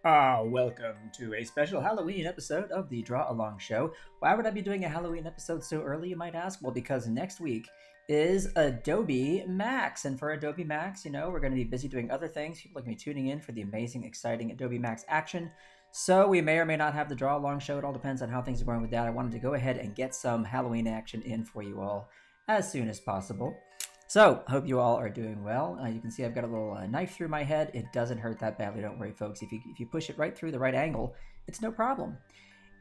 Welcome to a special Halloween episode of the Draw Along Show. Why would I be doing a Halloween episode so early, you might ask? Well, because next week is Adobe Max. And for Adobe Max, we're going to be busy doing other things. People are going to be tuning in for the amazing, exciting Adobe Max action. So we may or may not have the Draw Along Show. It all depends on how things are going with that. I wanted to go ahead and get some Halloween action in for you all as soon as possible. So, hope you all are doing well. You can see I've got a little knife through my head. It doesn't hurt that badly, don't worry, folks. If you push it right through the right angle, it's no problem.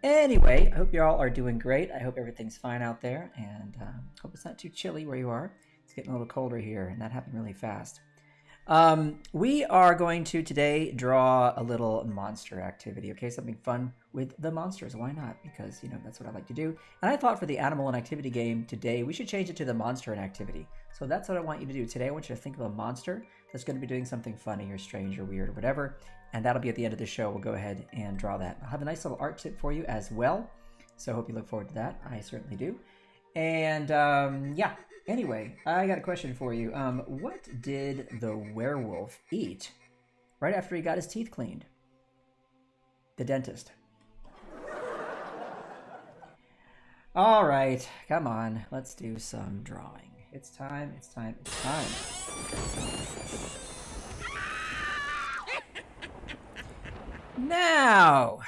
Anyway, I hope you all are doing great. I hope everything's fine out there, and hope it's not too chilly where you are. It's getting a little colder here, and that happened really fast. We are going to today draw a little monster activity, okay? Something fun with the monsters. Why not? Because, that's what I like to do. And I thought for the animal and activity game today, we should change it to the monster and activity. So that's what I want you to do today. I want you to think of a monster that's going to be doing something funny or strange or weird or whatever. And that'll be at the end of the show. We'll go ahead and draw that. I'll have a nice little art tip for you as well. So I hope you look forward to that. I certainly do. And yeah, anyway, I got a question for you. What did the werewolf eat right after he got his teeth cleaned? The dentist. All right, come on, let's do some drawing. It's time, it's time, it's time. Now,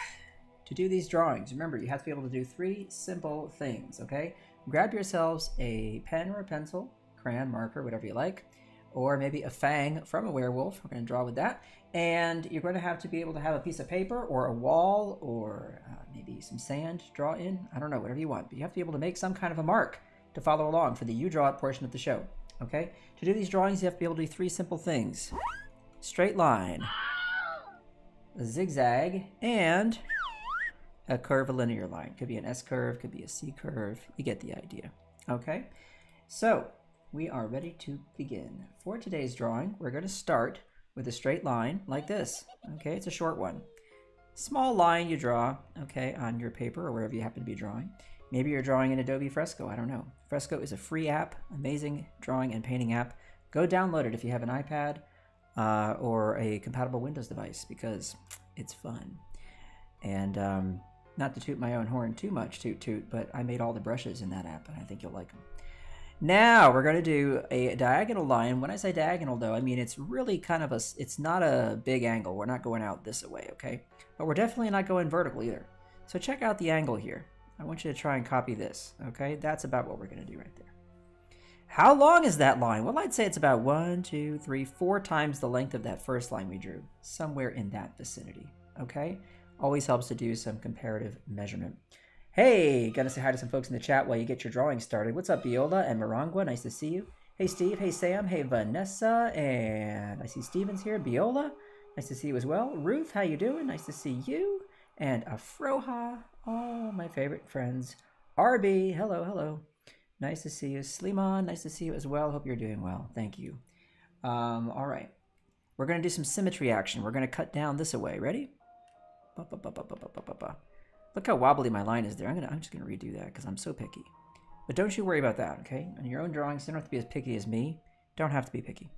to do these drawings, remember, you have to be able to do three simple things, okay? Grab yourselves a pen or a pencil, crayon, marker, whatever you like, or maybe a fang from a werewolf. We're going to draw with that. And you're going to have to be able to have a piece of paper or a wall or maybe some sand to draw in. I don't know, whatever you want. But you have to be able to make some kind of a mark to follow along for the You Draw It portion of the show. Okay? To do these drawings, you have to be able to do three simple things. Straight line, a zigzag, and a curvilinear line. Could be an S curve, could be a C curve. You get the idea. Okay? So, we are ready to begin. For today's drawing, we're going to start with a straight line like this. Okay, it's a short one. Small line you draw, okay, on your paper or wherever you happen to be drawing. Maybe you're drawing in Adobe Fresco, I don't know. Fresco is a free app, amazing drawing and painting app. Go download it if you have an iPad or a compatible Windows device because it's fun. And not to toot my own horn too much, toot, but I made all the brushes in that app and I think you'll like them. Now we're going to do a diagonal line. When I say diagonal though, I mean it's really kind of it's not a big angle. We're not going out this way, okay? But we're definitely not going vertical either. So check out the angle here. I want you to try and copy this, okay? That's about what we're going to do right there. How long is that line? Well, I'd say it's about 1, 2, 3, 4 times the length of that first line we drew. Somewhere in that vicinity, okay? Always helps to do some comparative measurement. Hey, gotta say hi to some folks in the chat while you get your drawing started. What's up, Viola and Marangua? Nice to see you. Hey, Steve. Hey, Sam. Hey, Vanessa. And I see Steven's here. Viola, nice to see you as well. Ruth, how you doing? Nice to see you. And Afroha, all my favorite friends. RB, hello, hello. Nice to see you. Sliman, nice to see you as well. Hope you're doing well. Thank you. All right. We're going to do some symmetry action. We're going to cut down this away. Ready? Look how wobbly my line is there. I'm just gonna redo that because I'm so picky. But don't you worry about that, okay? On your own drawings, you don't have to be as picky as me. Don't have to be picky.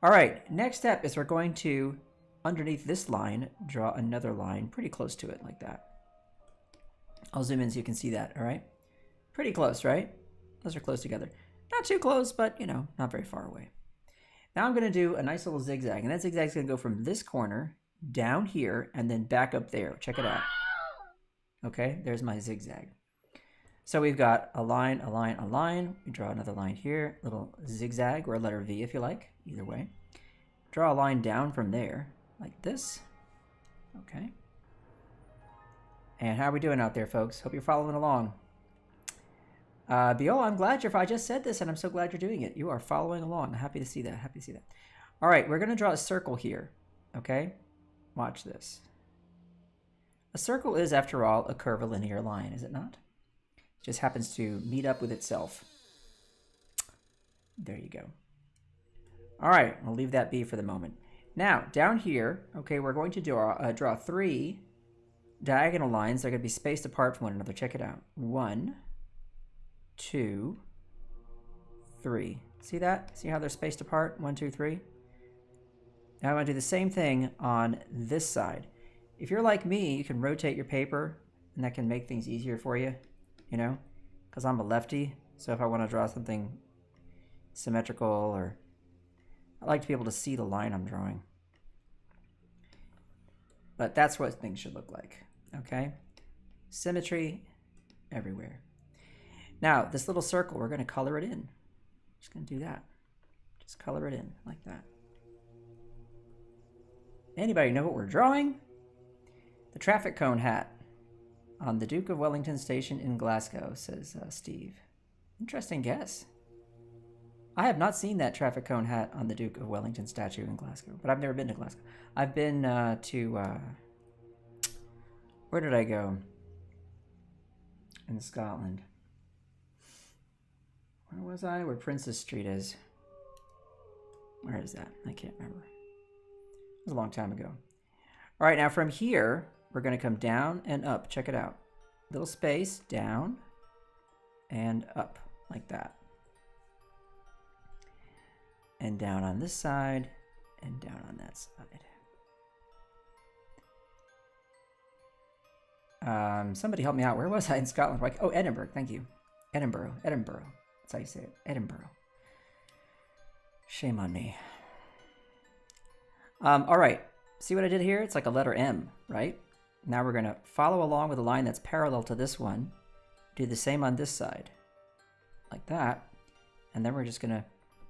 All right, next step is we're going to, underneath this line, draw another line pretty close to it like that. I'll zoom in so you can see that, all right? Pretty close, right? Those are close together. Not too close, but, not very far away. Now I'm gonna do a nice little zigzag, and that zigzag is gonna go from this corner down here and then back up there. Check it out. Okay, there's my zigzag. So we've got a line, a line, a line. We draw another line here, little zigzag or a letter V if you like, either way. Draw a line down from there, like this. Okay. And how are we doing out there, folks? Hope you're following along. Biola, I'm glad I just said this and I'm so glad you're doing it. You are following along. Happy to see that, happy to see that. All right, we're gonna draw a circle here, okay? Watch this. A circle is, after all, a curvilinear line, is it not? It just happens to meet up with itself. There you go. All right, I'll leave that be for the moment. Now, down here, okay, we're going to draw 3 diagonal lines. They're going to be spaced apart from one another. Check it out. 1, 2, 3. See that? See how they're spaced apart? 1, 2, 3. Now I'm going to do the same thing on this side. If you're like me, you can rotate your paper, and that can make things easier for you, you know? Because I'm a lefty, so if I want to draw something symmetrical, or I like to be able to see the line I'm drawing. But that's what things should look like, okay? Symmetry everywhere. Now, this little circle, we're going to color it in. Just going to do that. Just color it in like that. Anybody know what we're drawing? The traffic cone hat on the Duke of Wellington station in Glasgow, says Steve. Interesting guess. I have not seen that traffic cone hat on the Duke of Wellington statue in Glasgow, but I've never been to Glasgow. I've been to, where did I go? In Scotland. Where was I? Where Princess Street is. Where is that? I can't remember. It was a long time ago. All right, now from here, we're going to come down and up. Check it out. Little space, down and up, like that. And down on this side, and down on that side. Somebody help me out. Where was I in Scotland? Like, oh, Edinburgh. Thank you. Edinburgh. That's how you say it. Edinburgh. Shame on me. All right. See what I did here? It's like a letter M, right? Now we're going to follow along with a line that's parallel to this one. Do the same on this side. Like that. And then we're just going to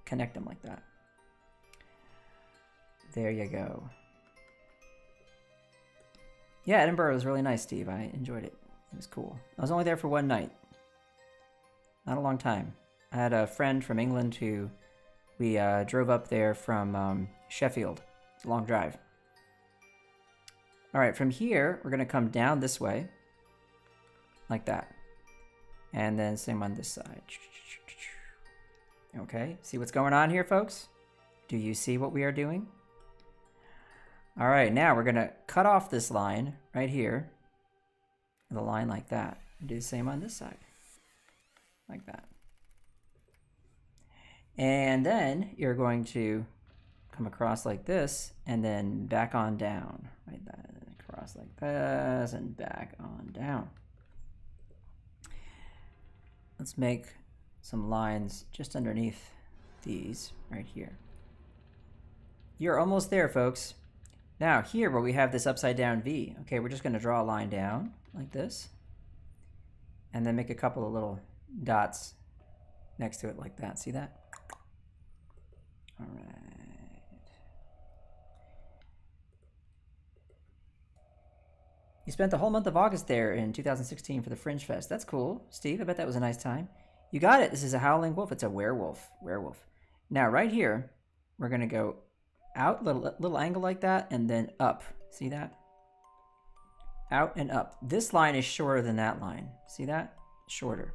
connect them like that. There you go. Yeah, Edinburgh was really nice, Steve. I enjoyed it. It was cool. I was only there for one night. Not a long time. I had a friend from England who we drove up there from Sheffield. It's a long drive. All right, from here, we're going to come down this way. Like that. And then same on this side. Okay, see what's going on here, folks? Do you see what we are doing? All right, now we're going to cut off this line right here. With a line like that. And do the same on this side. Like that. And then you're going to come across like this and then back on down. Right, that across like this and back on down. Let's make some lines just underneath these right here. You're almost there, folks. Now here where we have this upside down V, okay, we're just going to draw a line down like this and then make a couple of little dots next to it like that. See that? All right. You spent the whole month of August there in 2016 for the Fringe Fest. That's cool, Steve. I bet that was a nice time. You got it. This is a howling wolf. It's a werewolf. Werewolf. Now, right here, we're going to go out, little angle like that, and then up. See that? Out and up. This line is shorter than that line. See that? Shorter.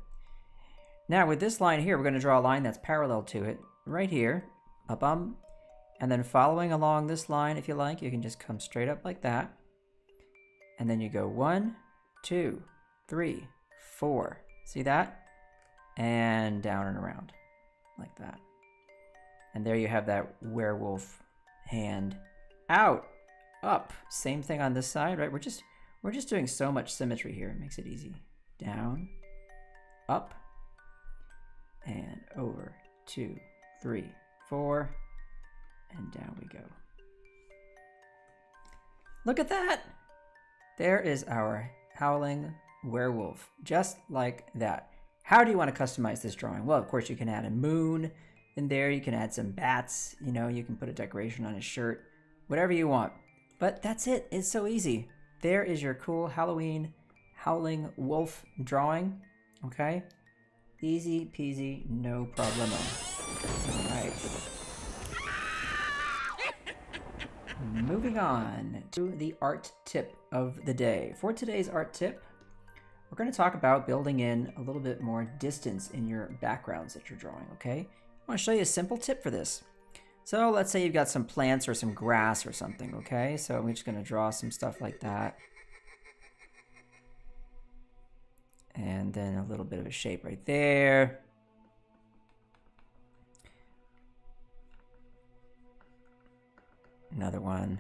Now, with this line here, we're going to draw a line that's parallel to it. Right here. Up, and then following along this line, if you like, you can just come straight up like that. And then you go 1, 2, 3, 4. See that? And down and around like that. And there you have that werewolf hand. Out, up. Same thing on this side, right? We're just doing so much symmetry here. It makes it easy. Down, up, and over. 2, 3, 4, and down we go. Look at that! There is our howling werewolf, just like that. How do you want to customize this drawing? Well, of course, you can add a moon in there. You can add some bats. You know, you can put a decoration on his shirt. Whatever you want. But that's it. It's so easy. There is your cool Halloween howling wolf drawing. Okay? Easy peasy, no problemo. All right. Moving on to the art tip of the day. For today's art tip, we're going to talk about building in a little bit more distance in your backgrounds that you're drawing, okay? I want to show you a simple tip for this. So let's say you've got some plants or some grass or something, okay? So I'm just going to draw some stuff like that. And then a little bit of a shape right there. Another one.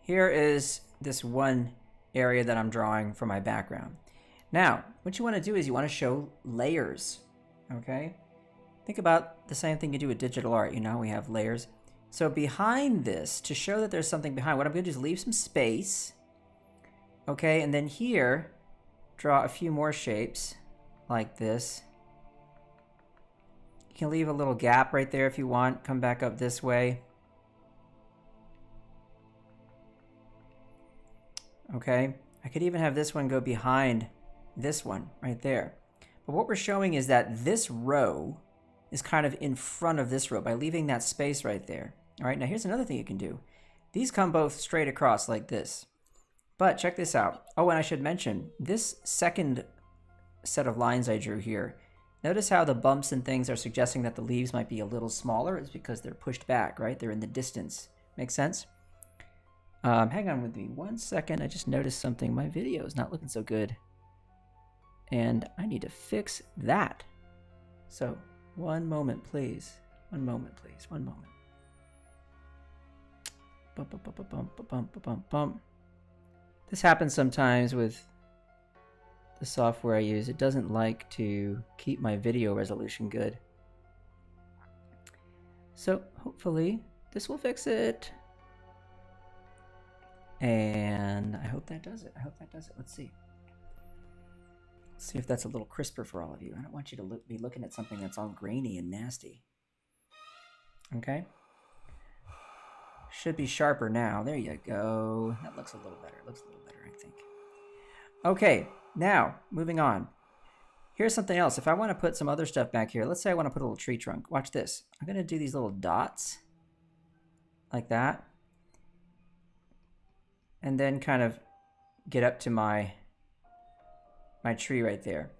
here is this one area that I'm drawing for my background. Now, what you want to do is you want to show layers, okay? Think about the same thing you do with digital art. You know, we have layers. So behind this, to show that there's something behind, what I'm going to do is leave some space, okay? And then here, draw a few more shapes like this. You can leave a little gap right there if you want. Come back up this way. Okay, I could even have this one go behind this one right there. But what we're showing is that this row is kind of in front of this row by leaving that space right there. All right, now here's another thing you can do. These come both straight across like this. But check this out. Oh, and I should mention, this second set of lines I drew here, notice how the bumps and things are suggesting that the leaves might be a little smaller. It's because they're pushed back, right? They're in the distance. Make sense? Hang on with me 1 second. I just noticed something. My video is not looking so good. And I need to fix that. So, one moment, please. One moment, please. One moment. Bump, bump, bump, bump, bump, bump, bump. This happens sometimes with the software I use. It doesn't like to keep my video resolution good. So, hopefully, this will fix it. And I hope that does it. I hope that does it. Let's see. Let's see if that's a little crisper for all of you. I don't want you to be looking at something that's all grainy and nasty. Okay? Should be sharper now. There you go. That looks a little better. Looks a little better, I think. Okay, now, moving on. Here's something else. If I want to put some other stuff back here, let's say I want to put a little tree trunk. Watch this. I'm going to do these little dots like that. And then kind of get up to my tree right there.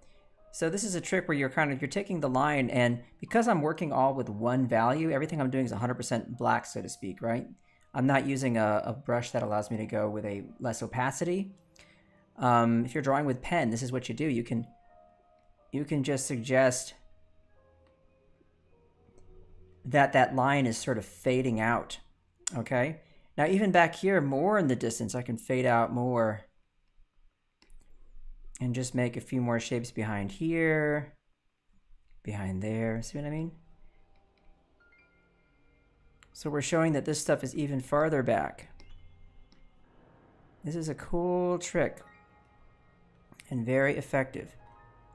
So this is a trick where you're taking the line, and because I'm working all with one value, everything I'm doing is 100% black, so to speak, right? I'm not using a brush that allows me to go with a less opacity. If you're drawing with pen, this is what you do. You can just suggest that line is sort of fading out, okay? Now, even back here, more in the distance, I can fade out more and just make a few more shapes behind here, behind there. See what I mean? So we're showing that this stuff is even farther back. This is a cool trick and very effective.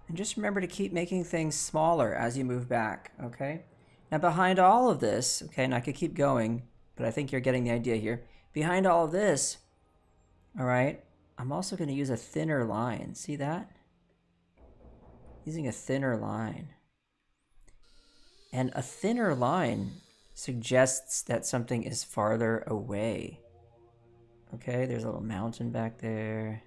And just remember to keep making things smaller as you move back, okay? Now, behind all of this, okay, and I could keep going, but I think you're getting the idea here. Behind all of this, all right, I'm also going to use a thinner line. See that? Using a thinner line. And a thinner line suggests that something is farther away. Okay, there's a little mountain back there.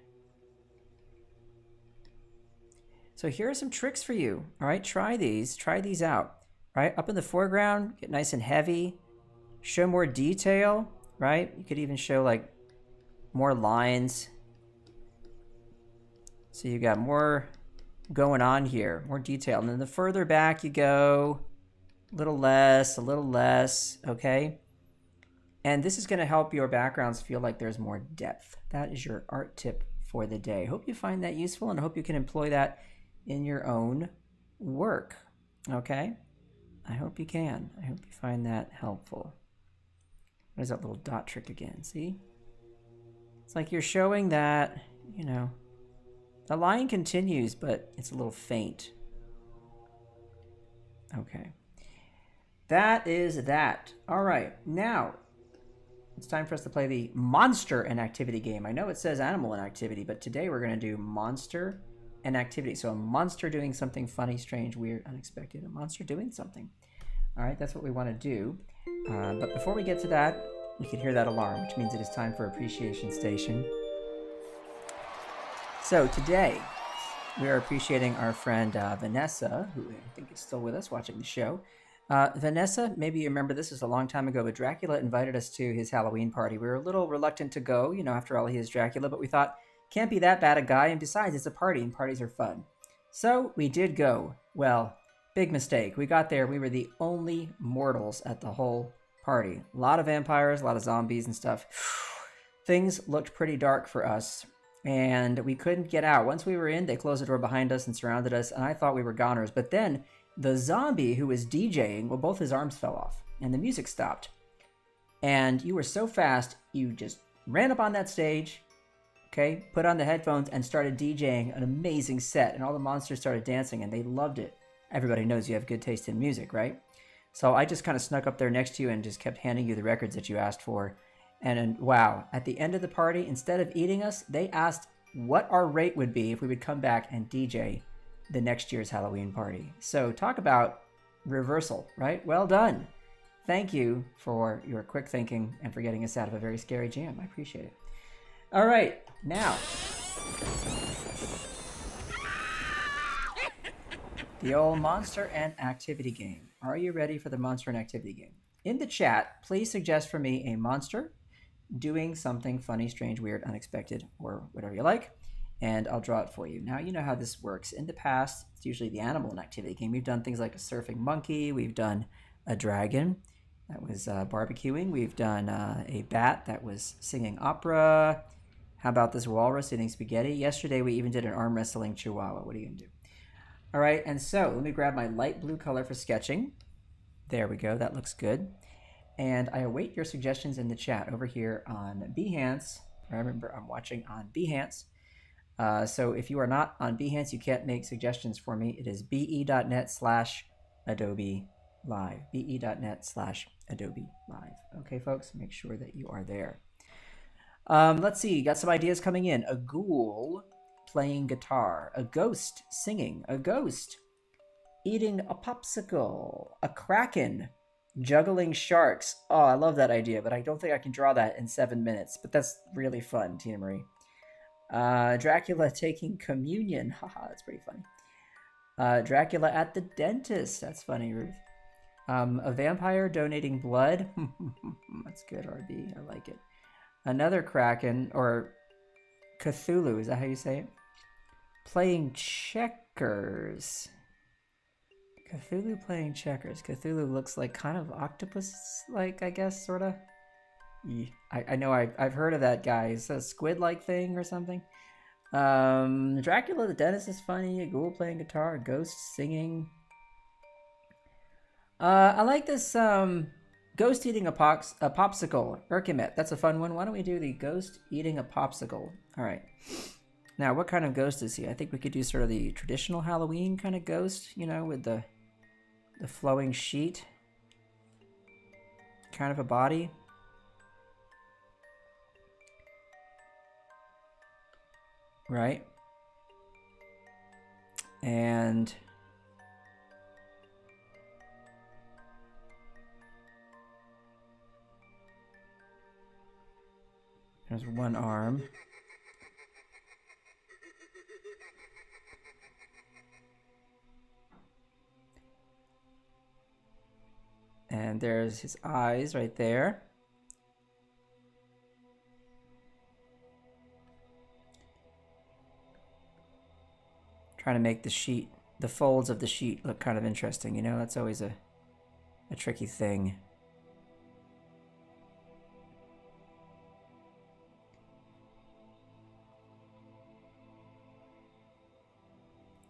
So here are some tricks for you. All right, try these out. All right, up in the foreground, get nice and heavy. Show more detail, right? You could even show like more lines. So you got more going on here, more detail. And then the further back you go, a little less, okay? And this is gonna help your backgrounds feel like there's more depth. That is your art tip for the day. Hope you find that useful, and I hope you can employ that in your own work, okay? I hope you can. I hope you find that helpful. There's that little dot trick again, see? It's like you're showing that, you know, the line continues, but it's a little faint. Okay. That is that. All right, now it's time for us to play the monster and activity game. I know it says animal and activity, but today we're gonna do monster and activity. So a monster doing something funny, strange, weird, unexpected. A monster doing something. All right, that's what we want to do. But before we get to that, you can hear that alarm, which means it is time for Appreciation Station. So today, we are appreciating our friend Vanessa, who I think is still with us watching the show. Vanessa, maybe you remember this is a long time ago, but Dracula invited us to his Halloween party. We were a little reluctant to go, you know, after all, he is Dracula, but we thought, can't be that bad a guy, and besides, it's a party, and parties are fun. So we did go. Well, big mistake. We got there, we were the only mortals at the whole party. A lot of vampires, a lot of zombies and stuff. things looked pretty dark for us, and we couldn't get out. Once we were in, they closed the door behind us and surrounded us, and I thought we were goners. But then the zombie who was DJing, well, both his arms fell off, and the music stopped. And you were so fast, you just ran up on that stage, okay, put on the headphones, and started DJing an amazing set, and all the monsters started dancing, and they loved it. Everybody knows you have good taste in music, right? So I just kind of snuck up there next to you and just kept handing you the records that you asked for. And wow, at the end of the party, instead of eating us, they asked what our rate would be if we would come back and DJ the next year's Halloween party. So talk about reversal, right? Well done. Thank you for your quick thinking and for getting us out of a very scary jam. I appreciate it. All right, now. The old monster and activity game. Are you ready for the monster and activity game? In the chat, please suggest for me a monster doing something funny, strange, weird, unexpected, or whatever you like, and I'll draw it for you. Now, you know how this works. In the past, it's usually the animal and activity game. We've done things like a surfing monkey. We've done a dragon that was barbecuing. We've done a bat that was singing opera. How about this walrus eating spaghetti? Yesterday, we even did an arm wrestling chihuahua. What are you going to do? All right, and so let me grab my light blue color for sketching. There we go. That looks good. And I await your suggestions in the chat over here on Behance. Remember, I'm watching on Behance. So if you are not on Behance, you can't make suggestions for me. It is be.net/Adobe Live. be.net/Adobe Live. Okay, folks, make sure that you are there. Let's see. Got some ideas coming in. A ghoul playing guitar. A ghost singing. A ghost eating a popsicle. A kraken juggling sharks. Oh, I love that idea, but I don't think I can draw that in 7 minutes. But that's really fun, Tina Marie. Dracula taking communion. Haha, that's pretty funny. Dracula at the dentist. That's funny, Ruth. A vampire donating blood. That's good, RB. I like it. Another kraken, or Cthulhu. Is that how you say it? Playing checkers. Cthulhu playing checkers. Cthulhu looks like kind of octopus-like, I guess, sort of. I know I've heard of that guy. It's a squid-like thing or something. Dracula the dentist is funny. A ghoul playing guitar. A ghost singing. I like this ghost eating a popsicle. Urkimet. That's a fun one. Why don't we do the ghost eating a popsicle? All right. Now, what kind of ghost is he? I think we could do sort of the traditional Halloween kind of ghost, you know, with the flowing sheet. Kind of a body. Right? And there's one arm. And there's his eyes right there. Trying to make the sheet, the folds of the sheet look kind of interesting, you know? That's always a tricky thing.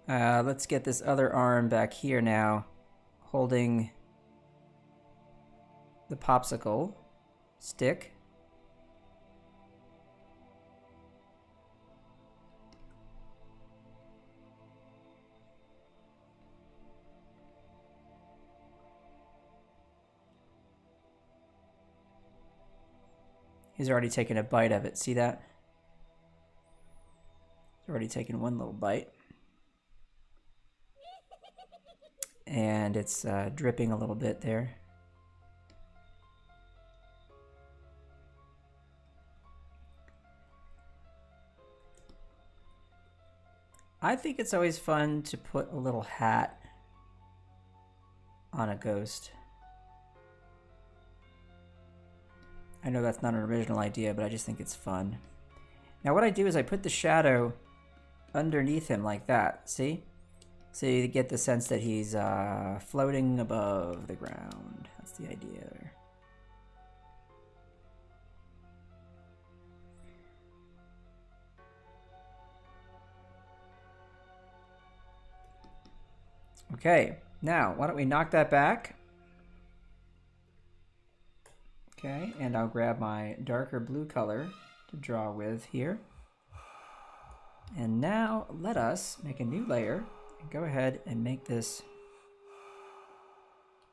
Let's get this other arm back here now, holding the popsicle stick. He's already taken a bite of it. See that? He's already taken one little bite. And it's dripping a little bit there. I think it's always fun to put a little hat on a ghost. I know that's not an original idea, but I just think it's fun. Now what I do is I put the shadow underneath him like that, see? So you get the sense that he's floating above the ground. That's the idea there. Okay, now why don't we knock that back? Okay, and I'll grab my darker blue color to draw with here. And now let us make a new layer and go ahead and make this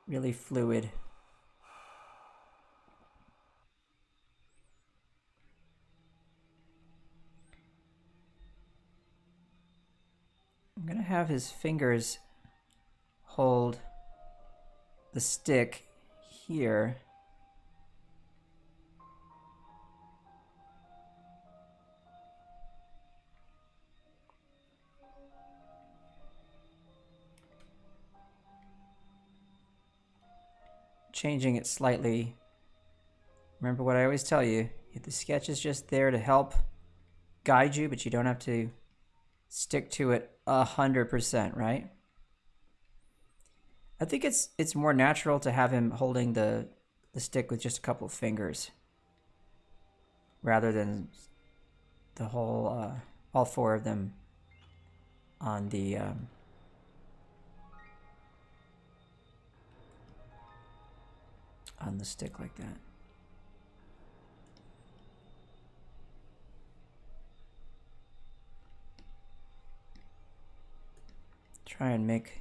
really fluid. I'm gonna have his fingers hold the stick here. Changing it slightly. Remember what I always tell you, the sketch is just there to help guide you, but you don't have to stick to it 100%, right? I think it's more natural to have him holding the stick with just a couple of fingers rather than the whole all four of them on the stick like that. Try and make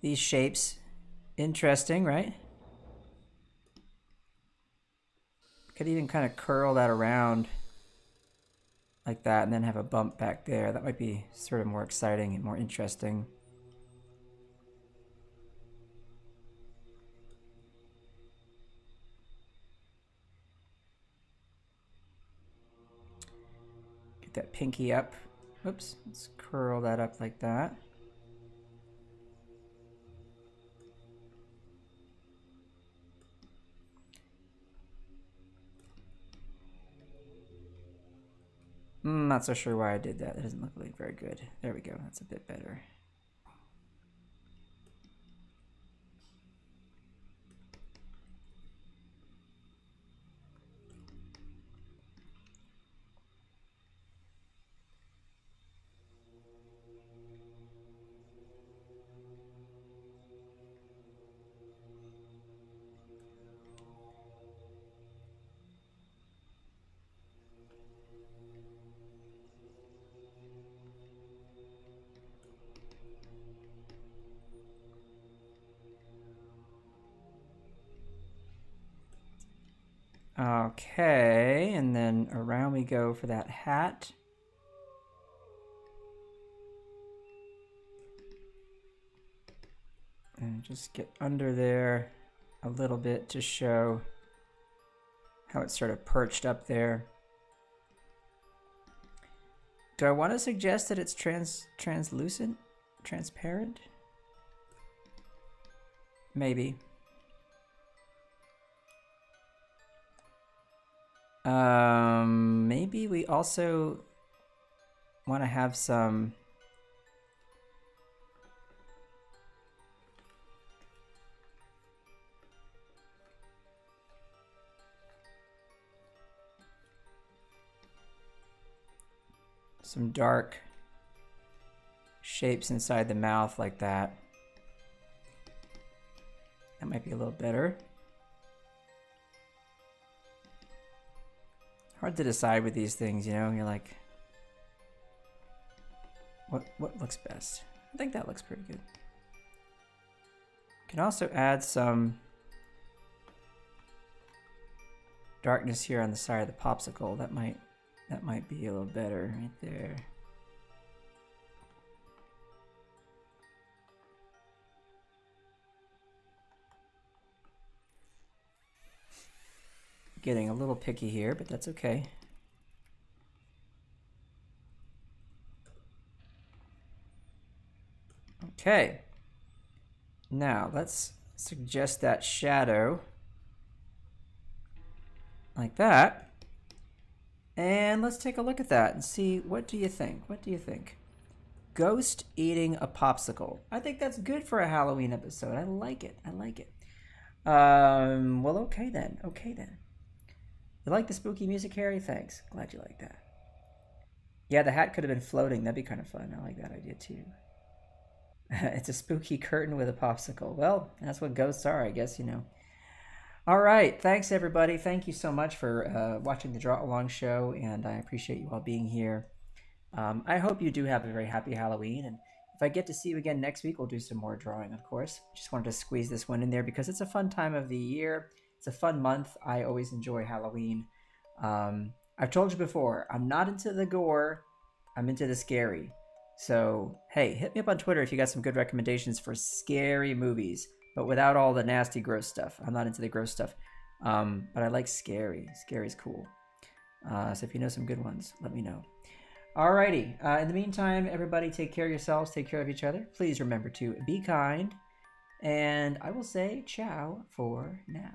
these shapes interesting, right? Could even kind of curl that around like that and then have a bump back there. That might be sort of more exciting and more interesting. Get that pinky up. Oops, let's curl that up like that. Not so sure why I did that. That doesn't look like very good. There we go. That's a bit better. Okay, and then around we go for that hat. And just get under there a little bit to show how it's sort of perched up there. Do I want to suggest that it's translucent? Transparent? Maybe. Maybe we also want to have some dark shapes inside the mouth like that. That might be a little better. Hard to decide with these things, you know? You're like, what looks best? I think that looks pretty good. Can also add some darkness here on the side of the popsicle. That might be a little better right there. Getting a little picky here, but that's okay. Okay. Now let's suggest that shadow like that. And let's take a look at that and see, what do you think? What do you think? Ghost eating a popsicle. I think that's good for a Halloween episode. I like it. I like it. Well, okay then. Okay then. You like the spooky music, Harry? Thanks. Glad you like that. Yeah, the hat could have been floating. That'd be kind of fun. I like that idea too. It's a spooky curtain with a popsicle. Well, that's what ghosts are, I guess, you know. All right. Thanks, everybody. Thank you so much for watching the Draw Along show, and I appreciate you all being here. I hope you do have a very happy Halloween, and if I get to see you again next week, we'll do some more drawing, of course. Just wanted to squeeze this one in there because it's a fun time of the year. It's a fun month. I always enjoy Halloween. I've told you before, I'm not into the gore, I'm into the scary. So, hey, hit me up on Twitter if you got some good recommendations for scary movies, but without all the nasty, gross stuff. I'm not into the gross stuff, but I like scary. Scary's cool. So if you know some good ones, let me know. Alrighty. In the meantime, everybody take care of yourselves, take care of each other. Please remember to be kind, and I will say ciao for now.